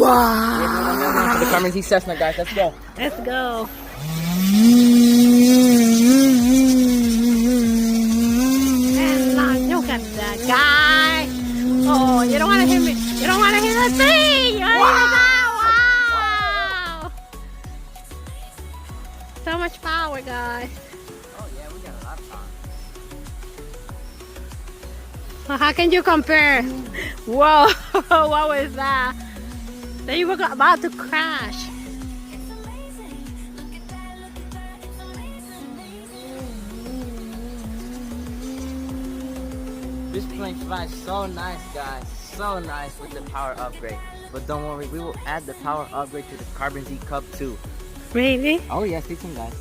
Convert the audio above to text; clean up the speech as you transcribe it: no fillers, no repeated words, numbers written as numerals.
Wow! The Carbon Z Cessna, guys. Let's go. Let's go. And look at that guy. Oh, you don't want to hit me. You don't want to hit the tree. You wow! So much power, guys. Oh, yeah, we got a lot of power. Well, how can you compare? Whoa, what was that? Then you were about to crash. This plane flies so nice, guys. So nice with the power upgrade. But don't worry, we will add the power upgrade to the Carbon Z Cup too. Really? Oh, yeah, see some guys.